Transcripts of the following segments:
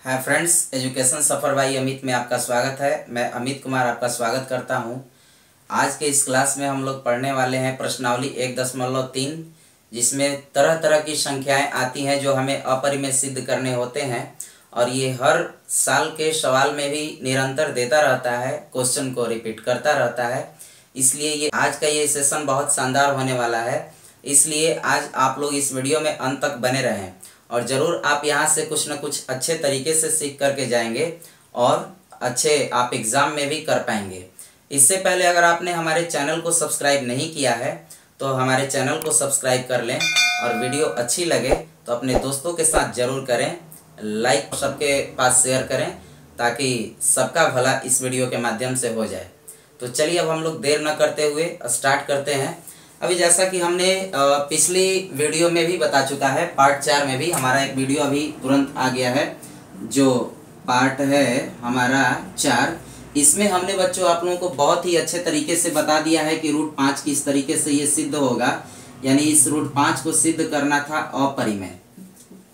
Hi friends, education suffer by Amit में आपका स्वागत है। मैं अमित कुमार आपका स्वागत करता हूं। आज के इस क्लास में हम लोग पढ़ने वाले हैं प्रश्नावली 1.3, जिसमें तरह तरह की संख्याएं आती हैं जो हमें अपरिमेय सिद्ध करने होते हैं। और ये हर साल के सवाल में भी निरंतर देता रहता है, क्वेश्चन को रिपीट करता रहता है। इसलिए ये आज का ये सेशन बहुत शानदार होने वाला है। इसलिए आज आप लोग इस वीडियो में अंत तक बने रहें और ज़रूर आप यहाँ से कुछ न कुछ अच्छे तरीके से सीख करके जाएंगे और अच्छे आप एग्ज़ाम में भी कर पाएंगे। इससे पहले अगर आपने हमारे चैनल को सब्सक्राइब नहीं किया है तो हमारे चैनल को सब्सक्राइब कर लें, और वीडियो अच्छी लगे तो अपने दोस्तों के साथ ज़रूर करें, लाइक सबके पास शेयर करें ताकि सबका भला इस वीडियो के माध्यम से हो जाए। तो चलिए अब हम लोग देर न करते हुए स्टार्ट करते हैं। अभी जैसा कि हमने पिछली वीडियो में भी बता चुका है, पार्ट 4 में भी हमारा एक वीडियो अभी तुरंत आ गया है, जो पार्ट है हमारा 4। इसमें हमने बच्चों आप लोगों को बहुत ही अच्छे तरीके से बता दिया है कि रूट 5 किस तरीके से ये सिद्ध होगा। यानी इस रूट 5 को सिद्ध करना था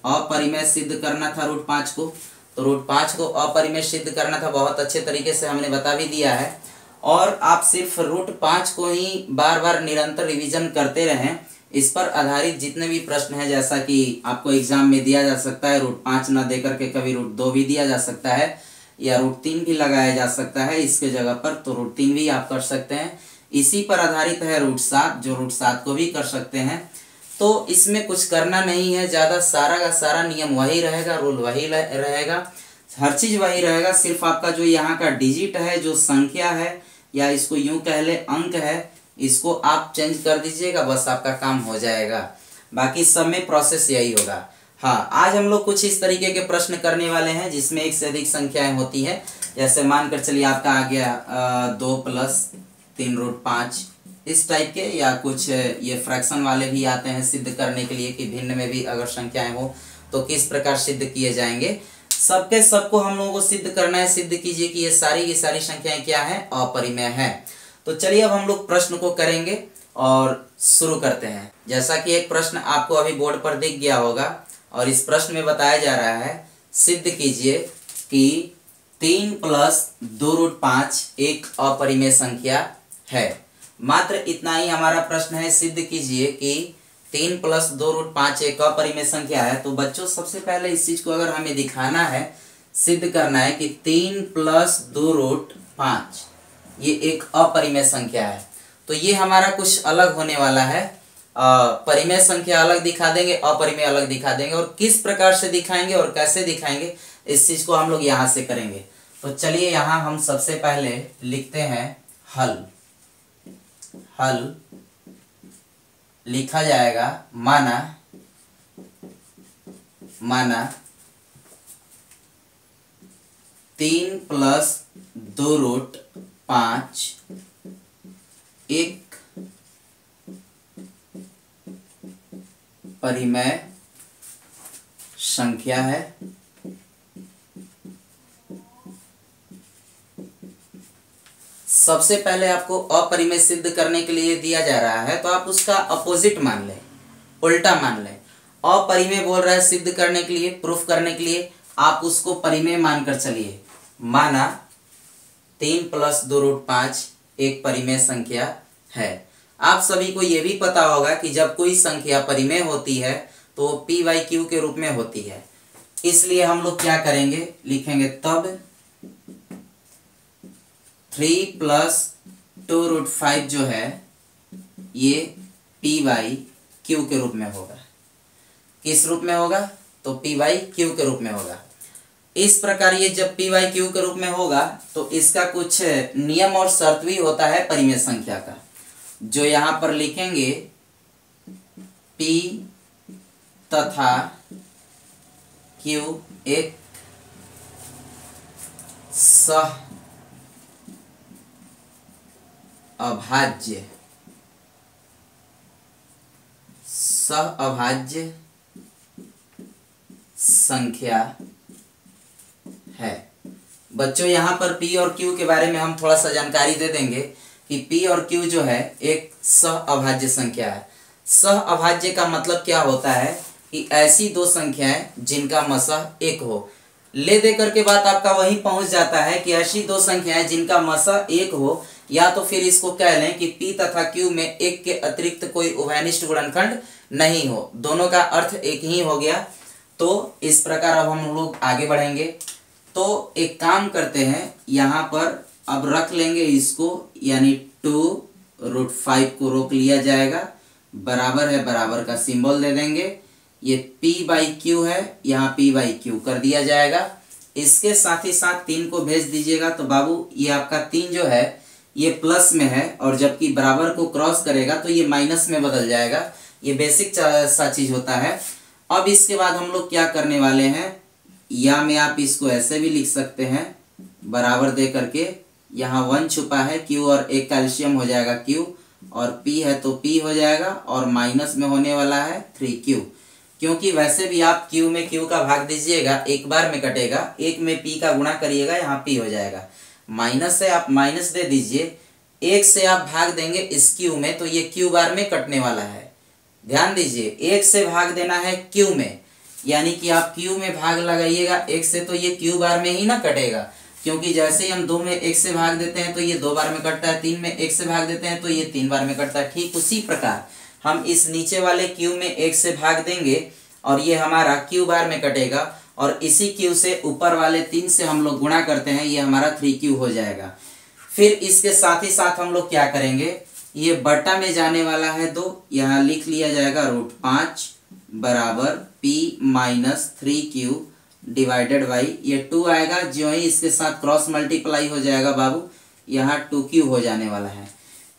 अपरिमेय सिद्ध करना था रूट 5 को। तो रूट 5 को अपरिमेय सिद्ध करना था, बहुत अच्छे तरीके से हमने बता भी दिया है। और आप सिर्फ रूट 5 को ही बार बार निरंतर रिवीजन करते रहें। इस पर आधारित जितने भी प्रश्न हैं, जैसा कि आपको एग्जाम में दिया जा सकता है, रूट 5 न दे करके कभी रूट 2 भी दिया जा सकता है या रूट 3 भी लगाया जा सकता है इसके जगह पर, तो रूट 3 भी आप कर सकते हैं। इसी पर आधारित है रूट 7, जो रूट 7 को भी कर सकते हैं। तो इसमें कुछ करना नहीं है ज़्यादा, सारा का सारा नियम वही रहेगा, रूल वही रहेगा, हर चीज़ वही रहेगा। सिर्फ आपका जो यहाँ का डिजिट है, जो संख्या है, या इसको यूं कह ले अंक है, इसको आप चेंज कर दीजिएगा, बस आपका काम हो जाएगा। बाकी सब में प्रोसेस यही होगा। हाँ, आज हम लोग कुछ इस तरीके के प्रश्न करने वाले हैं जिसमें एक से अधिक संख्याएं होती हैं। जैसे मानकर चलिए आपका आ गया 2 + 3 रूट 5, इस टाइप के, या कुछ ये फ्रैक्शन वाले भी आते हैं सिद्ध करने के लिए कि भिन्न में भी अगर संख्याएं हो तो किस प्रकार सिद्ध किए जाएंगे। सबके सबको हम लोगों को सिद्ध करना है। सिद्ध कीजिए कि ये सारी की सारी संख्याएं क्या है, अपरिमेय है। तो चलिए अब हम लोग प्रश्न को करेंगे और शुरू करते हैं। जैसा कि एक प्रश्न आपको अभी बोर्ड पर दिख गया होगा, और इस प्रश्न में बताया जा रहा है, सिद्ध कीजिए कि 3 + 2 रूट 5 एक अपरिमेय संख्या है। मात्र इतना ही हमारा प्रश्न है, सिद्ध कीजिए कि 3 + 2 रूट 5 एक अपरिमेय संख्या है। तो बच्चों सबसे पहले इस चीज को अगर हमें दिखाना है, सिद्ध करना है कि 3 + 2 रूट 5 ये एक अपरिमेय संख्या है, तो ये हमारा कुछ अलग होने वाला है। परिमेय संख्या अलग दिखा देंगे, अपरिमेय अलग दिखा देंगे, और किस प्रकार से दिखाएंगे और कैसे दिखाएंगे इस चीज को हम लोग यहाँ से करेंगे। तो चलिए यहाँ हम सबसे पहले लिखते हैं हल लिखा जाएगा माना 3 + 2 रूट 5 एक परिमेय संख्या है। सबसे पहले आपको अपरिमेय सिद्ध करने के लिए दिया जा रहा है, तो आप उसका अपोजिट मान लें, उल्टा मान लें। अपरिमेय बोल रहा है सिद्ध करने के लिए, प्रूफ करने के लिए, आप उसको परिमेय मानकर चलिए। माना 3 + 2 रूट 5 एक परिमेय संख्या है। आप सभी को यह भी पता होगा कि जब कोई संख्या परिमेय होती है तो p/q के रूप में होती है। इसलिए हम लोग क्या करेंगे, लिखेंगे तब 3 + 2 रूट 5 जो है ये p/q के रूप में होगा। किस रूप में होगा, तो p/q के रूप में होगा। इस प्रकार ये जब p/q के रूप में होगा तो इसका कुछ नियम और शर्त भी होता है परिमेय संख्या का, जो यहां पर लिखेंगे p तथा q एक सहअभाज्य संख्या है। बच्चों यहाँ पर p और q के बारे में हम थोड़ा सा जानकारी दे देंगे कि p और q जो है एक सहअभाज्य संख्या है। सहअभाज्य का मतलब क्या होता है कि ऐसी दो संख्याएं जिनका मसह एक हो। ले दे करके बात आपका वहीं पहुंच जाता है कि ऐसी दो संख्याएं जिनका मसा एक हो, या तो फिर इसको कह लें कि P तथा Q में एक के अतिरिक्त कोई उभयनिष्ठ गुणनखंड नहीं हो, दोनों का अर्थ एक ही हो गया। तो इस प्रकार अब हम लोग आगे बढ़ेंगे। तो एक काम करते हैं, यहाँ पर अब रख लेंगे इसको, यानी 2√5 को रोक लिया जाएगा, बराबर है, बराबर का सिंबल दे देंगे। ये P/Q है, यहाँ P/Q कर दिया जाएगा। इसके साथ ही साथ 3 को भेज दीजिएगा। तो बाबू ये आपका 3 जो है ये प्लस में है, और जबकि बराबर को क्रॉस करेगा तो ये माइनस में बदल जाएगा। ये बेसिक सा चीज होता है। अब इसके बाद हम लोग क्या करने वाले हैं, या में आप इसको ऐसे भी लिख सकते हैं, बराबर दे करके, यहाँ 1 छुपा है, Q और एक कैल्शियम हो जाएगा Q, और P है तो P हो जाएगा, और माइनस में होने वाला है 3Q, क्योंकि वैसे भी आप Q में Q का भाग दीजिएगा, एक बार में कटेगा, एक में P का गुणा करिएगा, यहाँ P हो जाएगा। माइनस से आप माइनस दे दीजिए, एक से आप भाग देंगे इस Q में तो ये Q बार में कटने वाला है। ध्यान दीजिए, एक से भाग देना है Q में, यानी कि आप Q में भाग लगाइएगा एक से तो ये Q बार में ही ना कटेगा, क्योंकि जैसे ही हम 2 में 1 से भाग देते हैं तो ये 2 बार में कटता है, 3 में 1 से भाग देते हैं तो ये 3 बार में कटता है। ठीक उसी प्रकार हम इस नीचे वाले Q में 1 से भाग देंगे और ये हमारा Q बार में कटेगा, और इसी Q से ऊपर वाले 3 से हम लोग गुणा करते हैं, ये हमारा 3Q हो जाएगा। फिर इसके साथ ही साथ हम लोग क्या करेंगे, ये बटा में जाने वाला है 2, यहाँ लिख लिया जाएगा √5 बराबर P-3Q डिवाइडेड बाई, ये 2 आएगा, जो ही इसके साथ क्रॉस मल्टीप्लाई हो जाएगा बाबू, यहाँ 2Q हो जाने वाला है।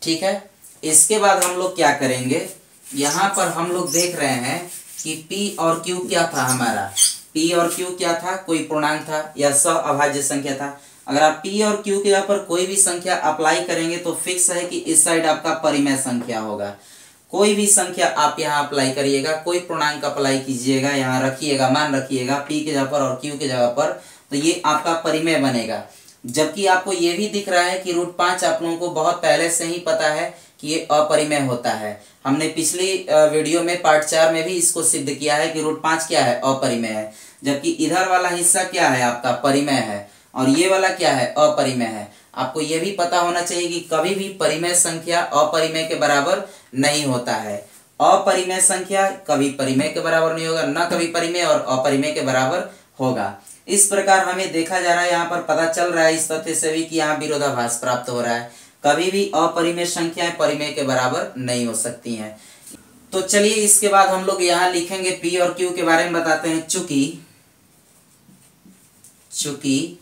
ठीक है, इसके बाद हम लोग क्या करेंगे, यहाँ पर हम लोग देख रहे हैं कि P और Q क्या था हमारा, P और Q क्या था, कोई पूर्णांक था या अभाज्य संख्या था। अगर आप P और Q के यहाँ पर कोई भी संख्या अप्लाई करेंगे तो फिक्स है कि इस साइड आपका परिमेय संख्या होगा। कोई भी संख्या आप यहाँ अप्लाई करिएगा, कोई पूर्णांक अप्लाई कीजिएगा, यहाँ रखिएगा, मान रखिएगा P के जगह पर और Q के जगह पर, तो ये आपका परिमेय बनेगा। जबकि आपको ये भी दिख रहा है कि √5 आप लोगों को बहुत पहले से ही पता है कि ये अपरिमेय होता है। हमने पिछली वीडियो में पार्ट 4 में भी इसको सिद्ध किया है कि √5 क्या है, अपरिमेय है, जबकि इधर वाला हिस्सा क्या है आपका, परिमेय है, और ये वाला क्या है, अपरिमेय है। आपको ये भी पता होना चाहिए कि कभी भी परिमेय संख्या अपरिमेय के बराबर नहीं होता है। अपरिमेय संख्या कभी परिमेय के बराबर नहीं होगा, न कभी परिमेय और अपरिमेय के बराबर होगा। इस प्रकार हमें देखा जा रहा है, यहाँ पर पता चल रहा है इस तथ्य से भी कि यहाँ विरोधाभास प्राप्त हो रहा है। कभी भी अपरिमेय संख्याएं परिमेय के बराबर नहीं हो सकती हैं। तो चलिए इसके बाद हम लोग यहाँ लिखेंगे P और Q के बारे में बताते हैं। चूंकि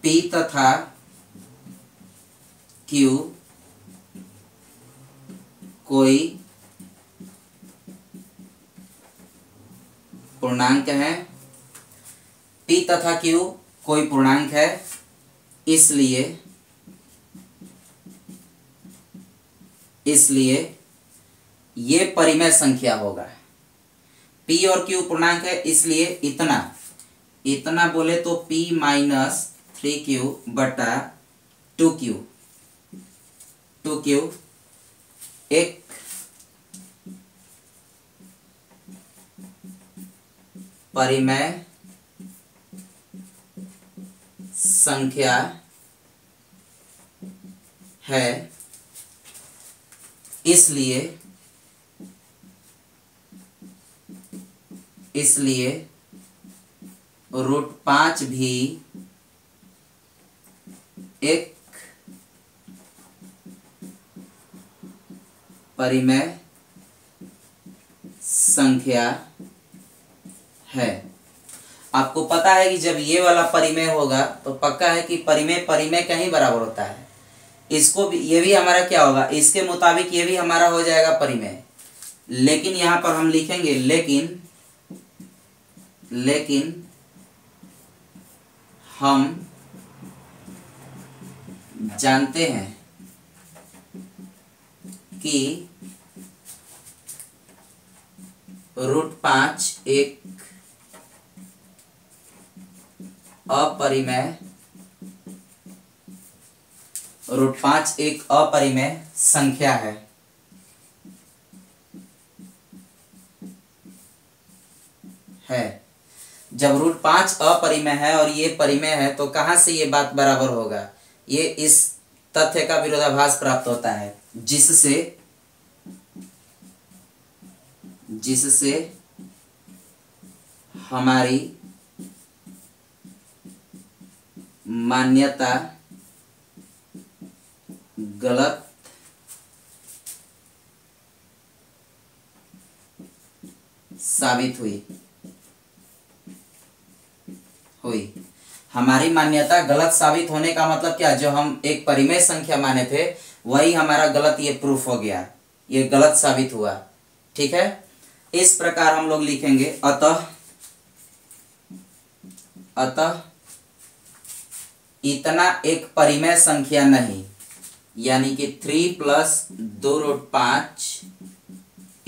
P तथा Q कोई पूर्णांक है, P तथा Q कोई पूर्णांक है, इसलिए ये परिमेय संख्या होगा। P और Q पूर्णांक है, इसलिए इतना बोले तो P-3Q बटा 2Q एक परिमेय संख्या है, इसलिए √5 भी एक परिमेय संख्या है। आपको पता है कि जब ये वाला परिमेय होगा तो पक्का है कि परिमेय का ही बराबर होता है। इसको भी, ये भी हमारा क्या होगा, इसके मुताबिक ये भी हमारा हो जाएगा परिमेय। लेकिन यहां पर हम लिखेंगे लेकिन हम जानते हैं कि √5 एक अपरिमेय संख्या है। जब रूट 5 अपरिमेय है और ये परिमेय है तो कहाँ से ये बात बराबर होगा, ये इस तथ्य का विरोधाभास प्राप्त होता है जिससे हमारी मान्यता गलत साबित हुई। हमारी मान्यता गलत साबित होने का मतलब क्या, जो हम एक परिमेय संख्या माने थे वही हमारा गलत ये प्रूफ हो गया, ये गलत साबित हुआ। ठीक है, इस प्रकार हम लोग लिखेंगे अतः इतना एक परिमेय संख्या नहीं, यानी कि 3 + 2√5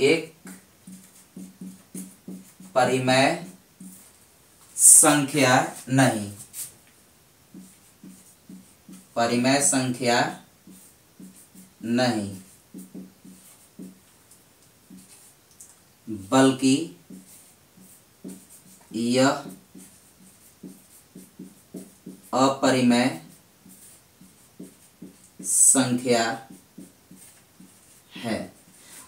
एक परिमेय संख्या नहीं, परिमेय संख्या नहीं, बल्कि यह अपरिमेय संख्या है।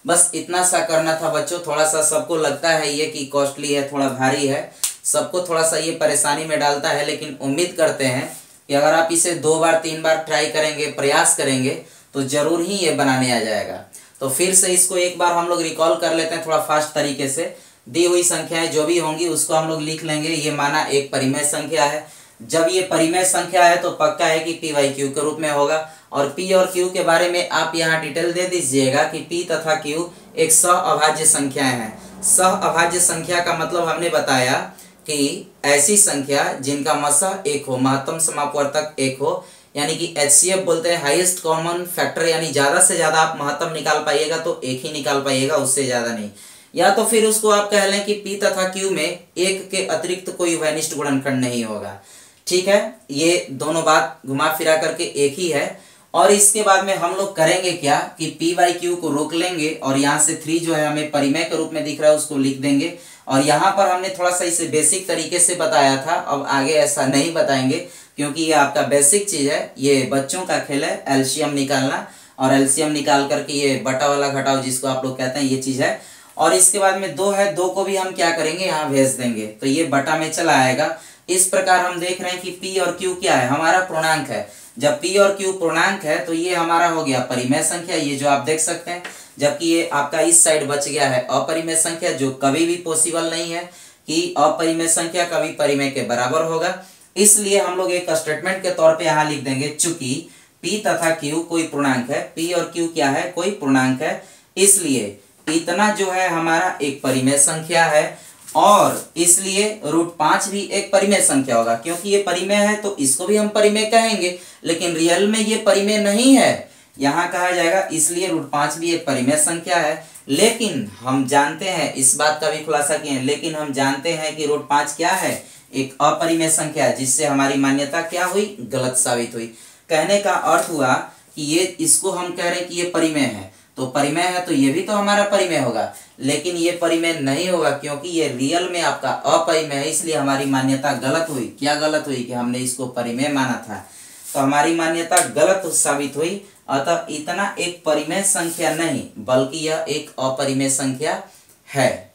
बस इतना सा करना था बच्चों। थोड़ा सा सबको लगता है ये कि कॉस्टली है, थोड़ा भारी है, सबको थोड़ा सा ये परेशानी में डालता है, लेकिन उम्मीद करते हैं कि अगर आप इसे 2 बार 3 बार ट्राई करेंगे, प्रयास करेंगे तो जरूर ही ये बनाने आ जाएगा। तो फिर से इसको एक बार हम लोग रिकॉल कर लेते हैं थोड़ा फास्ट तरीके से। दी हुई संख्याएं जो भी होंगी उसको हम लोग लिख लेंगे। ये माना एक परिमेय संख्या है, जब ये परिमेय संख्या है तो पक्का है कि p/q के रूप में होगा। और p और q के बारे में आप यहाँ डिटेल दे दीजिएगा कि p तथा q एक सह अभाज्य संख्याएं हैं। सह अभाज्य संख्या का मतलब हमने बताया कि ऐसी संख्या जिनका मसह 1 हो, महत्तम समापवर्तक 1 हो, यानी कि HCF बोलते हैं हाईएस्ट कॉमन फैक्टर, यानी ज्यादा से ज्यादा आप महत्तम निकाल पाइएगा तो 1 ही निकाल पाइएगा, उससे ज्यादा नहीं। या तो फिर उसको आप कह लें कि p तथा q में 1 के अतिरिक्त कोई वैनिष्ठ गुणनखंड नहीं होगा। ठीक है, ये दोनों बात घुमा फिरा करके एक ही है। और इसके बाद में हम लोग करेंगे क्या कि p/q को रोक लेंगे और यहाँ से 3 जो है हमें परिमेय के रूप में दिख रहा है उसको लिख देंगे। और यहाँ पर हमने थोड़ा सा इसे बेसिक तरीके से बताया था, अब आगे ऐसा नहीं बताएंगे क्योंकि ये आपका बेसिक चीज है, ये बच्चों का खेल है एलसीएम निकालना। और एलसीएम निकाल करके ये बटा वाला घटाओ जिसको आप लोग कहते हैं, ये चीज है। और इसके बाद में 2 है, 2 को भी हम क्या करेंगे, यहाँ भेज देंगे तो ये बटा में चला आएगा। इस प्रकार हम देख रहे हैं कि p और q क्या है, हमारा पूर्णांक है। जब p और q पूर्णांक है तो ये हमारा हो गया परिमेय संख्या, ये जो आप देख सकते हैं। जबकि ये आपका इस साइड बच गया है अपरिमेय संख्या, जो कभी भी पॉसिबल नहीं है कि अपरिमेय संख्या कभी परिमेय के बराबर होगा। इसलिए हम लोग एक स्टेटमेंट के तौर पे यहाँ लिख देंगे, चूंकि p तथा q कोई पूर्णांक है, p और q क्या है, कोई पूर्णांक है, इसलिए इतना जो है हमारा एक परिमेय संख्या है। और इसलिए √5 भी एक परिमेय संख्या होगा, क्योंकि ये परिमेय है तो इसको भी हम परिमेय कहेंगे, लेकिन रियल में ये परिमेय नहीं है, यहाँ कहा जाएगा, इसलिए √5 भी एक परिमेय संख्या है। लेकिन हम जानते हैं, इस बात का भी खुलासा किए हैं, लेकिन हम जानते हैं कि √5 क्या है, एक अपरिमेय संख्या है, जिससे हमारी मान्यता क्या हुई, गलत साबित हुई। कहने का अर्थ हुआ कि ये, इसको हम कह रहे हैं कि ये परिमेय है, तो परिमेय है तो ये भी तो हमारा परिमेय होगा, लेकिन ये परिमेय नहीं होगा क्योंकि ये रियल में आपका अपरिमेय है, इसलिए हमारी मान्यता गलत हुई। क्या गलत हुई कि हमने इसको परिमेय माना था, तो हमारी मान्यता गलत साबित हुई। अतः इतना एक परिमेय संख्या नहीं बल्कि यह एक अपरिमेय संख्या है।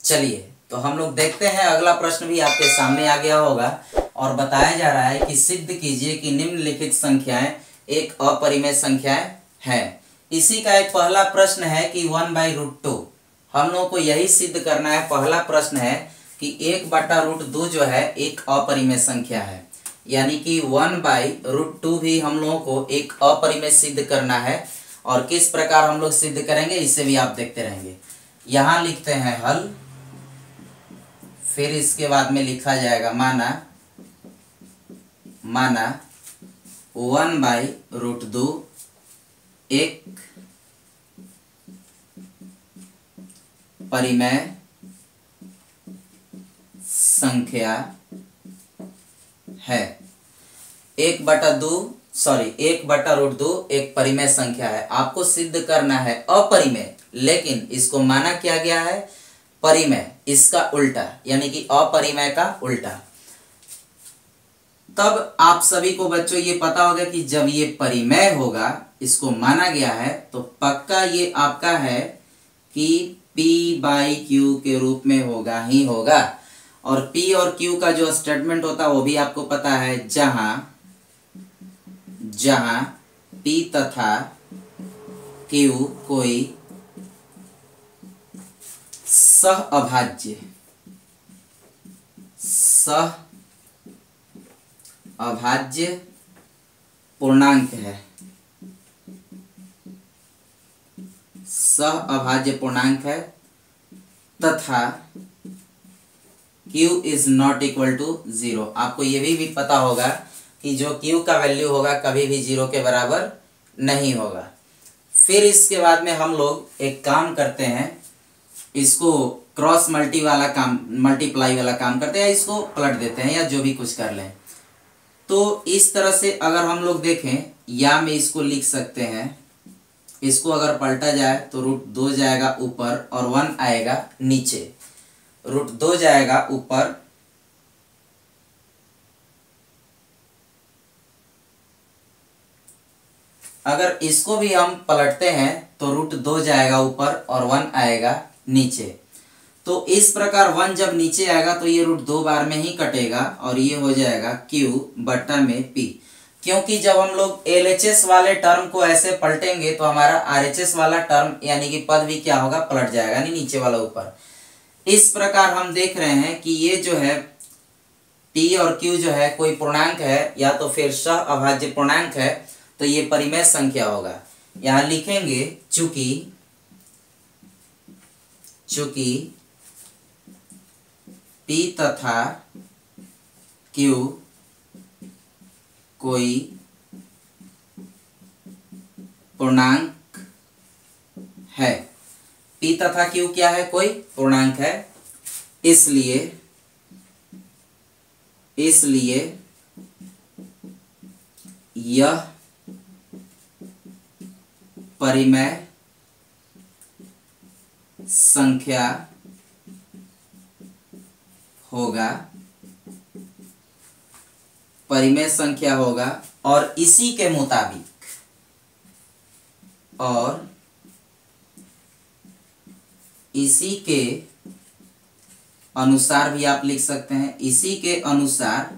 चलिए तो हम लोग देखते हैं, अगला प्रश्न भी आपके सामने आ गया होगा और बताया जा रहा है कि सिद्ध कीजिए कि निम्नलिखित संख्याएं एक अपरिमेय संख्याएं हैं। इसी का एक पहला प्रश्न है कि 1/√2, हम लोगों को यही सिद्ध करना है। पहला प्रश्न है कि 1/√2 जो है एक अपरिमेय संख्या है, यानी कि 1/√2 भी हम लोगों को एक अपरिमेय सिद्ध करना है। और किस प्रकार हम लोग सिद्ध करेंगे इसे भी आप देखते रहेंगे। यहाँ लिखते हैं हल, फिर इसके बाद में लिखा जाएगा माना 1/√2 एक परिमेय संख्या है। 1/√2 एक परिमेय संख्या है। आपको सिद्ध करना है अपरिमेय, लेकिन इसको माना क्या गया है, परिमेय। इसका उल्टा, यानी कि अपरिमेय का उल्टा। तब आप सभी को बच्चों ये पता होगा कि जब ये परिमेय होगा, इसको माना गया है, तो पक्का ये आपका है कि P बाई क्यू के रूप में होगा ही होगा। और P और Q का जो स्टेटमेंट होता है वो भी आपको पता है, जहां P तथा Q कोई सह अभाज्य पूर्णांक है, सह अभाज्य पूर्णांक है, तथा Q is not equal to 0। आपको ये भी पता होगा कि जो Q का वैल्यू होगा कभी भी 0 के बराबर नहीं होगा। फिर इसके बाद में हम लोग एक काम करते हैं, इसको क्रॉस मल्टीप्लाई वाला काम करते हैं, या इसको पलट देते हैं, या जो भी कुछ कर लें। तो इस तरह से अगर हम लोग देखें, या में इसको लिख सकते हैं, इसको अगर पलटा जाए तो √2 जाएगा ऊपर और 1 आएगा नीचे। √2 जाएगा ऊपर अगर इसको भी हम पलटते हैं तो √2 जाएगा ऊपर और 1 आएगा नीचे। तो इस प्रकार 1 जब नीचे आएगा तो ये √2 बार में ही कटेगा और ये हो जाएगा Q बटा में P। क्योंकि जब हम लोग LHS वाले टर्म को ऐसे पलटेंगे तो हमारा RHS वाला टर्म यानी कि पद भी क्या होगा, पलट जाएगा, यानी नीचे वाला ऊपर। इस प्रकार हम देख रहे हैं कि ये जो है P और Q जो है कोई पूर्णांक है, या तो फिर सह अभाज्य पूर्णांक है, तो ये परिमेय संख्या होगा। यहां लिखेंगे चूंकि P तथा Q कोई पूर्णांक है। P तथा Q क्या है, कोई पूर्णांक है, इसलिए यह परिमेय संख्या होगा, परिमेय संख्या होगा। और इसी के मुताबिक और इसी के अनुसार भी आप लिख सकते हैं, इसी के अनुसार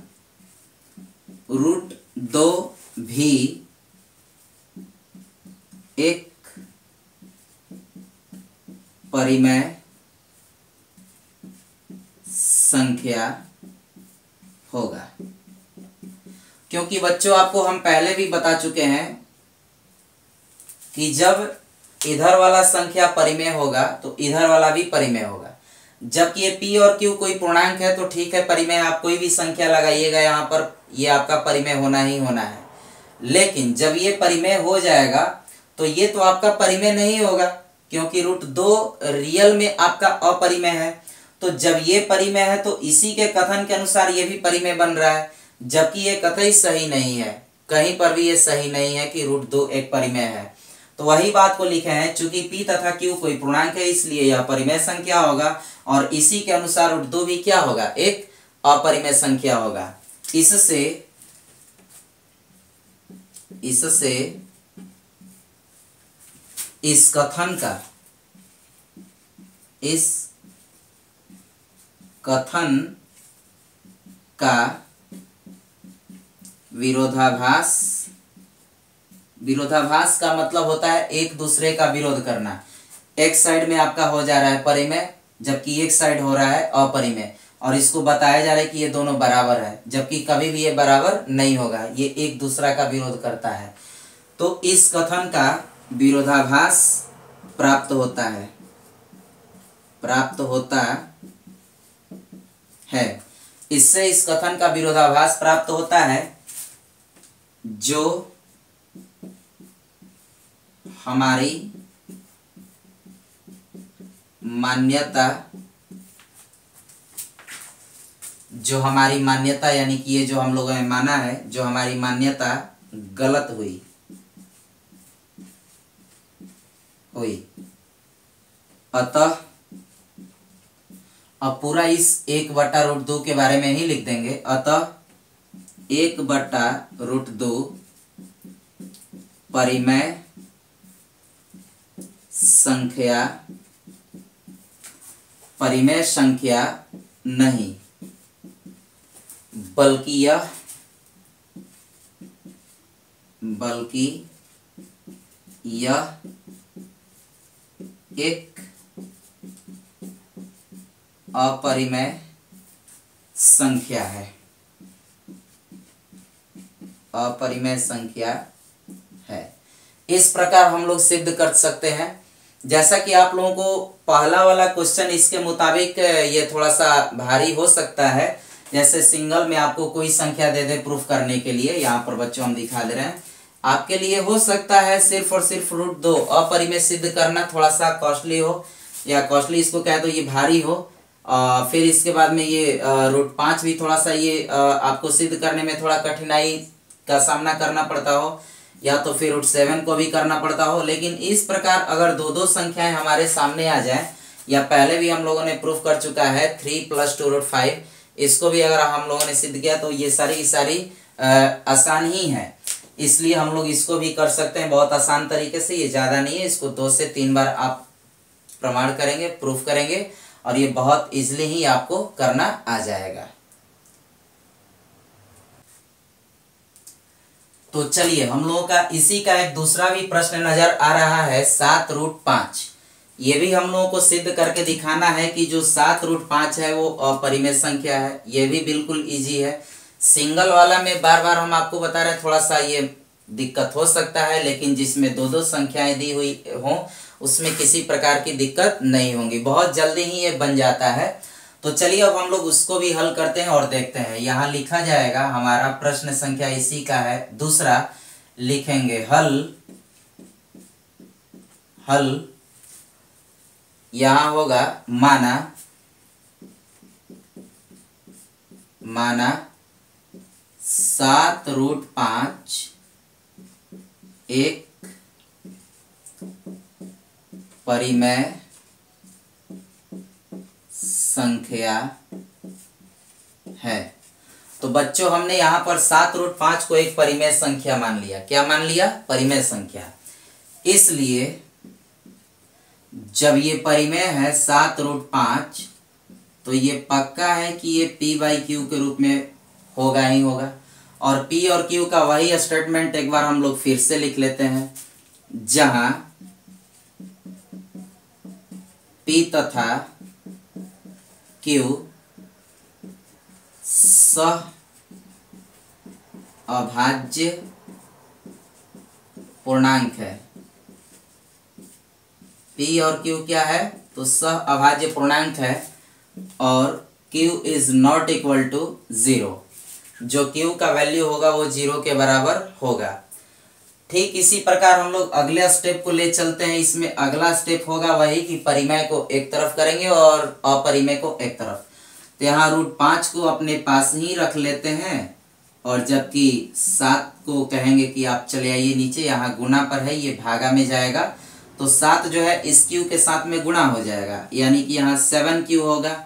√2 भी एक परिमेय संख्या होगा। क्योंकि बच्चों आपको हम पहले भी बता चुके हैं कि जब इधर वाला संख्या परिमेय होगा तो इधर वाला भी परिमेय होगा। जबकि ये P और Q कोई पूर्णांक है तो ठीक है, परिमेय आप कोई भी संख्या लगाइएगा यहाँ पर, ये आपका परिमेय होना ही होना है। लेकिन जब ये परिमेय हो जाएगा तो ये तो आपका परिमेय नहीं होगा, क्योंकि √2 रियल में आपका अपरिमेय है। तो जब ये परिमेय है तो इसी के कथन के अनुसार ये भी परिमेय बन रहा है, जबकि ये कतई सही नहीं है, कहीं पर भी ये सही नहीं है कि √2 एक परिमेय है। तो वही बात को लिखे हैं, चूंकि P तथा Q कोई पूर्णांक है इसलिए यह परिमेय संख्या होगा, और इसी के अनुसार √2 भी क्या होगा, एक अपरिमेय संख्या होगा। इससे इस कथन का विरोधाभास का मतलब होता है एक दूसरे का विरोध करना। एक साइड में आपका हो जा रहा है परिमेय, जबकि एक साइड हो रहा है अपरिमेय, और इसको बताया जा रहा है कि ये दोनों बराबर है, जबकि कभी भी ये बराबर नहीं होगा, ये एक दूसरा का विरोध करता है। तो इस कथन का विरोधाभास प्राप्त होता है। इससे इस कथन का विरोधाभास प्राप्त होता है जो हमारी मान्यता यानी कि ये जो हम लोगों ने माना है, जो हमारी मान्यता गलत हुई। अब पूरा इस 1/√2 के बारे में ही लिख देंगे। अतः 1/√2 परिमेय संख्या नहीं, बल्कि यह एक अपरिमेय संख्या है, अपरिमेय संख्या है। इस प्रकार हम लोग सिद्ध कर सकते हैं। जैसा कि आप लोगों को पहला वाला क्वेश्चन इसके मुताबिक ये थोड़ा सा भारी हो सकता है। जैसे सिंगल में आपको कोई संख्या दे दे प्रूफ करने के लिए, यहाँ पर बच्चों हम दिखा दे रहे हैं, आपके लिए हो सकता है सिर्फ और सिर्फ √2 अपरिमेय सिद्ध करना थोड़ा सा कॉस्टली हो, या कॉस्टली इसको कहे तो ये भारी हो। फिर इसके बाद में ये √5 भी थोड़ा सा ये आपको सिद्ध करने में थोड़ा कठिनाई का सामना करना पड़ता हो, या तो फिर √7 को भी करना पड़ता हो। लेकिन इस प्रकार अगर दो संख्याएं हमारे सामने आ जाए, या पहले भी हम लोगों ने प्रूफ कर चुका है 3 + 2 √5, इसको भी अगर हम लोगों ने सिद्ध किया तो ये सारी की सारी आसान ही है। इसलिए हम लोग इसको भी कर सकते हैं बहुत आसान तरीके से, ये ज़्यादा नहीं है। इसको 2 से 3 बार आप प्रमाण करेंगे, प्रूफ करेंगे, और ये बहुत इजीली ही आपको करना आ जाएगा। तो चलिए हम लोगों का इसी का एक दूसरा भी प्रश्न नजर आ रहा है, 7√5। ये भी हम लोगों को सिद्ध करके दिखाना है कि जो 7√5 है वो अपरिमेय संख्या है। ये भी बिल्कुल इजी है। सिंगल वाला में बार बार हम आपको बता रहे हैं थोड़ा सा ये दिक्कत हो सकता है, लेकिन जिसमें दो संख्याएं दी हुई हों उसमें किसी प्रकार की दिक्कत नहीं होगी, बहुत जल्दी ही ये बन जाता है। तो चलिए अब हम लोग उसको भी हल करते हैं और देखते हैं। यहाँ लिखा जाएगा, हमारा प्रश्न संख्या इसी का है दूसरा, लिखेंगे हल यहाँ होगा माना 7√5 एक परिमेय संख्या है। तो बच्चों हमने यहाँ पर 7√5 को एक परिमेय संख्या मान लिया। क्या मान लिया? परिमेय संख्या। इसलिए जब ये परिमेय है 7√5 तो ये पक्का है कि ये P/Q के रूप में होगा ही होगा। और P और Q का वही स्टेटमेंट एक बार हम लोग फिर से लिख लेते हैं, जहां P तथा Q सह अभाज्य पूर्णांक है। P और Q क्या है? तो सह अभाज्य पूर्णांक है, और Q is not equal to 0। जो Q का वैल्यू होगा वो 0 के बराबर होगा। ठीक इसी प्रकार हम लोग अगले स्टेप को ले चलते हैं। इसमें अगला स्टेप होगा वही कि परिमेय को एक तरफ करेंगे और अपरिमेय को एक तरफ। तो यहाँ √5 को अपने पास ही रख लेते हैं, और जबकि 7 को कहेंगे कि आप चले आइए नीचे, यहाँ गुना पर है, ये भागा में जाएगा, तो 7 जो है इस Q के साथ में गुणा हो जाएगा, यानी कि यहाँ 7Q होगा।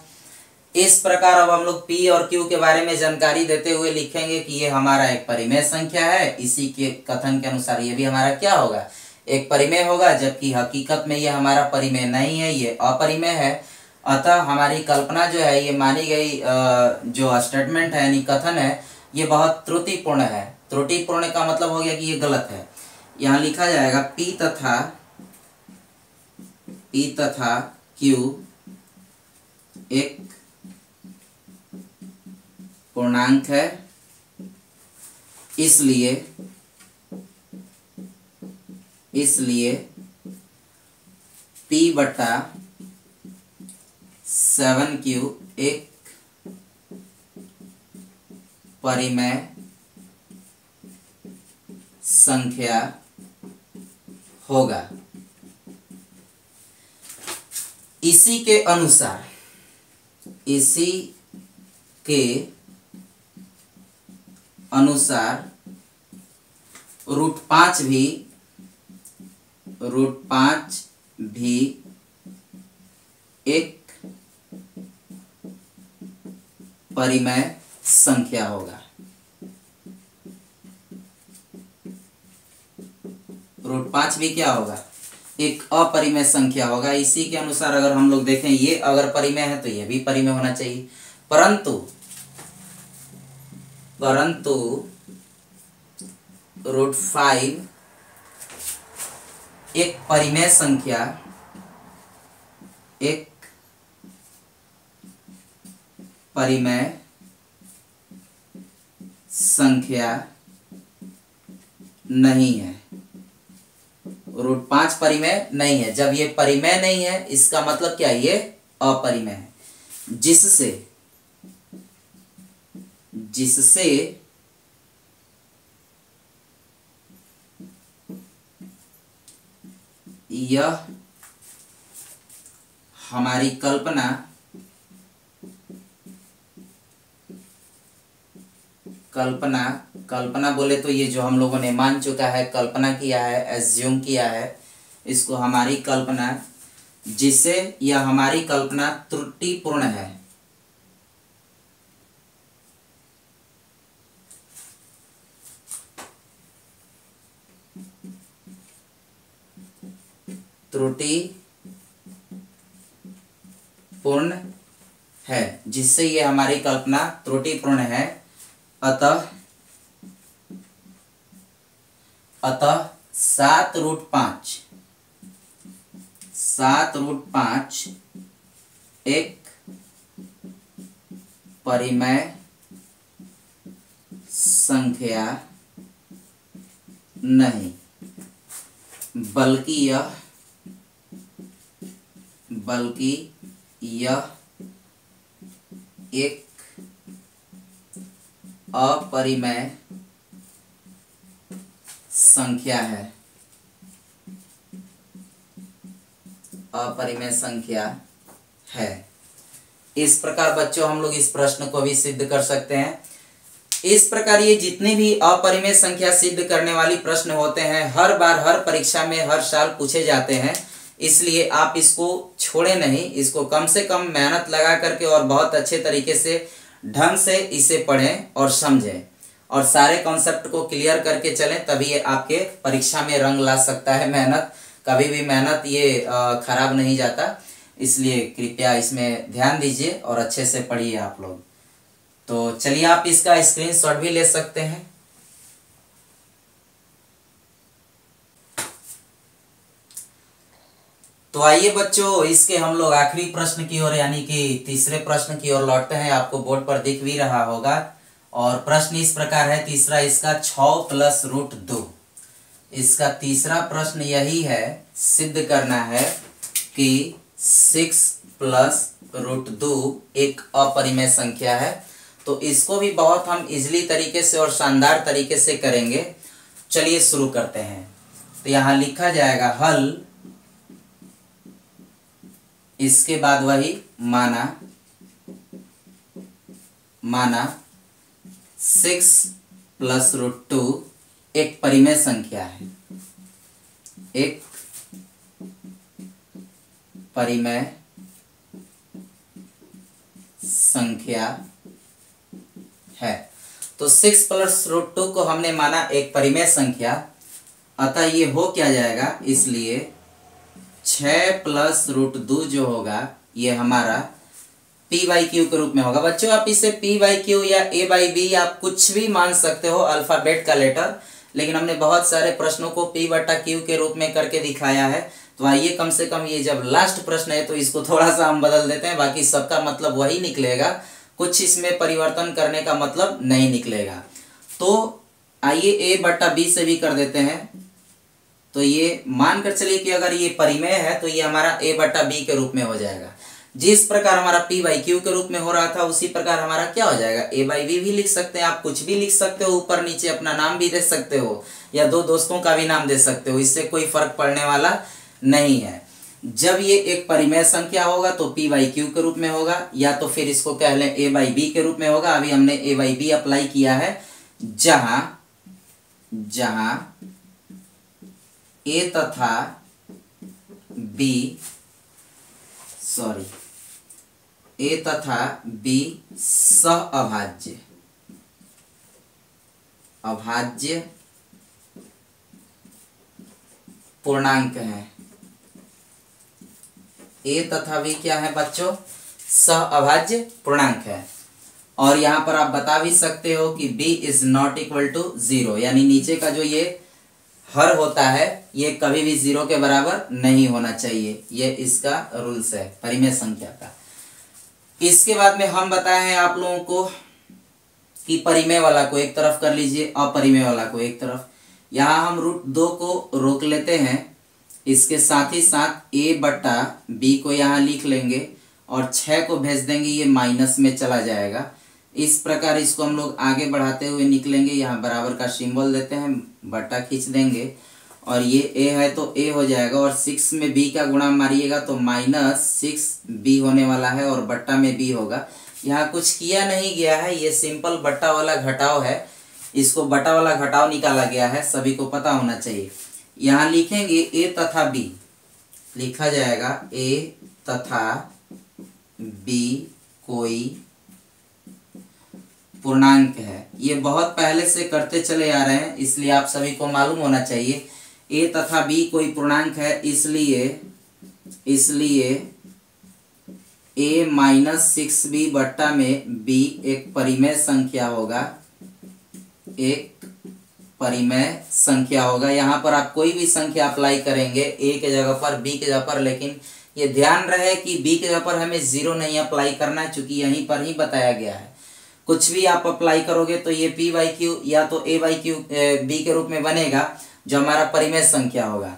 इस प्रकार अब हम लोग P और Q के बारे में जानकारी देते हुए लिखेंगे कि ये हमारा एक परिमेय संख्या है। इसी के कथन के अनुसार ये भी हमारा क्या होगा? एक परिमेय होगा, जबकि हकीकत में ये हमारा परिमेय नहीं है, ये अपरिमेय है। अतः हमारी कल्पना जो है, ये मानी गई जो स्टेटमेंट है यानी कथन है, ये बहुत त्रुटिपूर्ण है। त्रुटिपूर्ण का मतलब हो गया कि ये गलत है। यहाँ लिखा जाएगा P तथा Q एक पूर्णांक है, इसलिए P/7Q एक परिमेय संख्या होगा। इसी के अनुसार √5 भी एक परिमेय संख्या होगा। √5 भी क्या होगा, एक अपरिमेय संख्या होगा। इसी के अनुसार अगर हम लोग देखें, ये अगर परिमेय है तो ये भी परिमेय होना चाहिए, परंतु √5 एक परिमेय संख्या, एक परिमेय संख्या नहीं है। √5 परिमेय नहीं है। जब ये परिमेय नहीं है, इसका मतलब क्या है, ये अपरिमेय है, जिससे यह हमारी कल्पना बोले तो ये जो हम लोगों ने मान चुका है, कल्पना किया है, एज्यूम किया है, इसको हमारी कल्पना, जिससे यह हमारी कल्पना त्रुटिपूर्ण है। त्रुटिपूर्ण है, जिससे ये हमारी कल्पना त्रुटिपूर्ण है। अतः 7√5 एक परिमेय संख्या नहीं, बल्कि यह एक अपरिमेय संख्या है। अपरिमेय संख्या है। इस प्रकार बच्चों हम लोग इस प्रश्न को भी सिद्ध कर सकते हैं। इस प्रकार ये जितने भी अपरिमेय संख्या सिद्ध करने वाली प्रश्न होते हैं, हर बार हर परीक्षा में हर साल पूछे जाते हैं, इसलिए आप इसको छोड़े नहीं, इसको कम से कम मेहनत लगा करके और बहुत अच्छे तरीके से ढंग से इसे पढ़ें और समझें और सारे कॉन्सेप्ट को क्लियर करके चलें, तभी ये आपके परीक्षा में रंग ला सकता है। मेहनत कभी भी मेहनत ये खराब नहीं जाता, इसलिए कृपया इसमें ध्यान दीजिए और अच्छे से पढ़िए आप लोग। तो चलिए आप इसका स्क्रीनशॉट भी ले सकते हैं। तो आइए बच्चों, इसके हम लोग आखिरी प्रश्न की ओर यानी कि तीसरे प्रश्न की ओर लौटते हैं। आपको बोर्ड पर दिख भी रहा होगा और प्रश्न इस प्रकार है। तीसरा इसका 6 + √2। इसका तीसरा प्रश्न यही है, सिद्ध करना है कि 6 + √2 एक अपरिमेय संख्या है। तो इसको भी बहुत हम इजीली तरीके से और शानदार तरीके से करेंगे। चलिए शुरू करते हैं। तो यहां लिखा जाएगा हल, इसके बाद वही माना 6 + √2 एक परिमेय संख्या है, एक परिमेय संख्या है। तो 6 + √2 को हमने माना एक परिमेय संख्या, अतः ये हो क्या जाएगा, इसलिए 6 + √2 जो होगा ये हमारा p/q के रूप में होगा। बच्चों आप इसे p/q या a/b आप कुछ भी मान सकते हो, अल्फाबेट का लेटर, लेकिन हमने बहुत सारे प्रश्नों को p/q के रूप में करके दिखाया है। तो आइए कम से कम ये जब लास्ट प्रश्न है तो इसको थोड़ा सा हम बदल देते हैं, बाकी सबका मतलब वही निकलेगा, कुछ इसमें परिवर्तन करने का मतलब नहीं निकलेगा। तो आइए a/b से भी कर देते हैं। तो ये मानकर चलिए कि अगर ये परिमेय है तो ये हमारा a/b के रूप में हो जाएगा। जिस प्रकार हमारा p/q के रूप में हो रहा था उसी प्रकार हमारा क्या हो जाएगा, a/b भी लिख सकते हैं। आप कुछ भी लिख सकते हो, ऊपर नीचे अपना नाम भी दे सकते हो या दो दोस्तों का भी नाम दे सकते हो, इससे कोई फर्क पड़ने वाला नहीं है। जब ये एक परिमेय संख्या होगा तो p/q के रूप में होगा, या तो फिर इसको कह लें a/b के रूप में होगा। अभी हमने a/b अप्लाई किया है, जहां a तथा b ए तथा बी सह अभाज्य पूर्णांक है। ए तथा बी क्या है बच्चों? सह अभाज्य पूर्णांक है। और यहाँ पर आप बता भी सकते हो कि b is not equal to 0, यानी नीचे का जो ये हर होता है ये कभी भी 0 के बराबर नहीं होना चाहिए। ये इसका रूल्स है परिमेय संख्या का। इसके बाद में हम बताए हैं आप लोगों को कि परिमेय वाला को एक तरफ कर लीजिए, अपरिमेय वाला को एक तरफ। यहाँ हम √2 को रोक लेते हैं, इसके साथ ही साथ a बटा b को यहाँ लिख लेंगे और 6 को भेज देंगे, ये माइनस में चला जाएगा। इस प्रकार इसको हम लोग आगे बढ़ाते हुए निकलेंगे। यहाँ बराबर का सिंबल देते हैं, बटा खींच देंगे और ये a है तो a हो जाएगा और 6 में b का गुणा मारिएगा तो -6b होने वाला है और बट्टा में b होगा। यहाँ कुछ किया नहीं गया है, ये सिंपल बट्टा वाला घटाव है, इसको बटा वाला घटाव निकाला गया है, सभी को पता होना चाहिए। यहाँ लिखेंगे a तथा b, लिखा जाएगा a तथा b कोई पूर्णांक है। ये बहुत पहले से करते चले आ रहे हैं, इसलिए आप सभी को मालूम होना चाहिए a तथा b कोई पूर्णांक है, इसलिए a -6b बट्टा में b एक परिमेय संख्या होगा, एक परिमेय संख्या होगा। यहाँ पर आप कोई भी संख्या अप्लाई करेंगे a के जगह पर, b के जगह पर, लेकिन ये ध्यान रहे कि b के जगह पर हमें 0 नहीं अप्लाई करना है, चूंकि यहीं पर ही बताया गया है। कुछ भी आप अप्लाई करोगे तो ये p/q या तो a/q b के रूप में बनेगा, जो हमारा परिमेय संख्या होगा।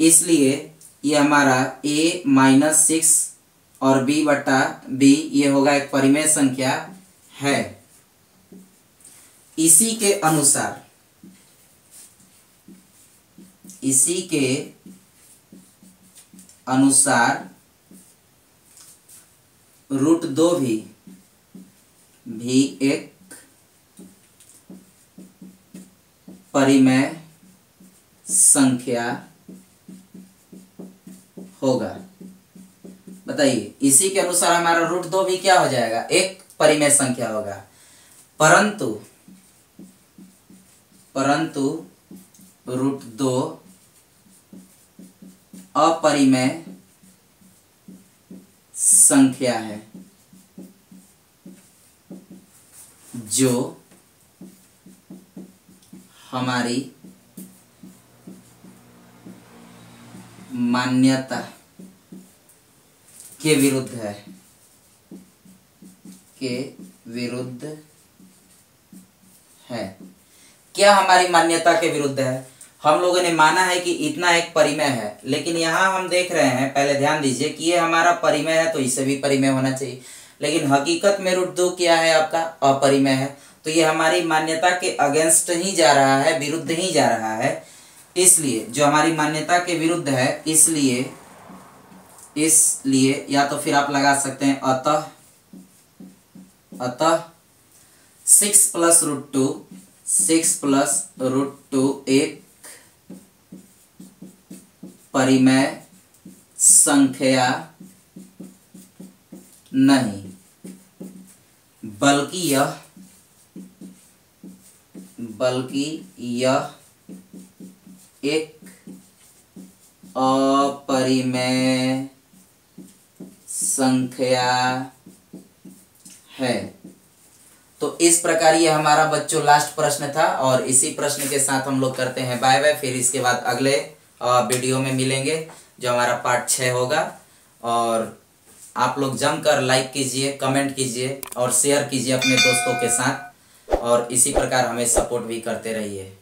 इसलिए ये हमारा a -6 और b बटा b ये होगा एक परिमेय संख्या है। इसी के अनुसार √2 भी एक परिमेय संख्या होगा। बताइए, इसी के अनुसार हमारा √2 भी क्या हो जाएगा? एक परिमेय संख्या होगा। परंतु √2 अपरिमेय संख्या है, जो हमारी मान्यता के विरुद्ध है। क्या हमारी मान्यता के विरुद्ध है? हम लोगों ने माना है कि इतना एक परिमेय है, लेकिन यहाँ हम देख रहे हैं, पहले ध्यान दीजिए कि ये हमारा परिमेय है तो इसे भी परिमेय होना चाहिए, लेकिन हकीकत में √2 क्या है? आपका अपरिमेय है। तो ये हमारी मान्यता के अगेंस्ट ही जा रहा है, विरुद्ध ही जा रहा है। इसलिए जो हमारी मान्यता के विरुद्ध है, इसलिए या तो फिर आप लगा सकते हैं अतः 6 + √2 एक परिमेय संख्या नहीं, बल्कि यह एक अपरिमेय संख्या है। तो इस प्रकार ये हमारा बच्चों लास्ट प्रश्न था, और इसी प्रश्न के साथ हम लोग करते हैं बाय बाय। फिर इसके बाद अगले वीडियो में मिलेंगे, जो हमारा पार्ट 6 होगा। और आप लोग जमकर लाइक कीजिए, कमेंट कीजिए और शेयर कीजिए अपने दोस्तों के साथ, और इसी प्रकार हमें सपोर्ट भी करते रहिए।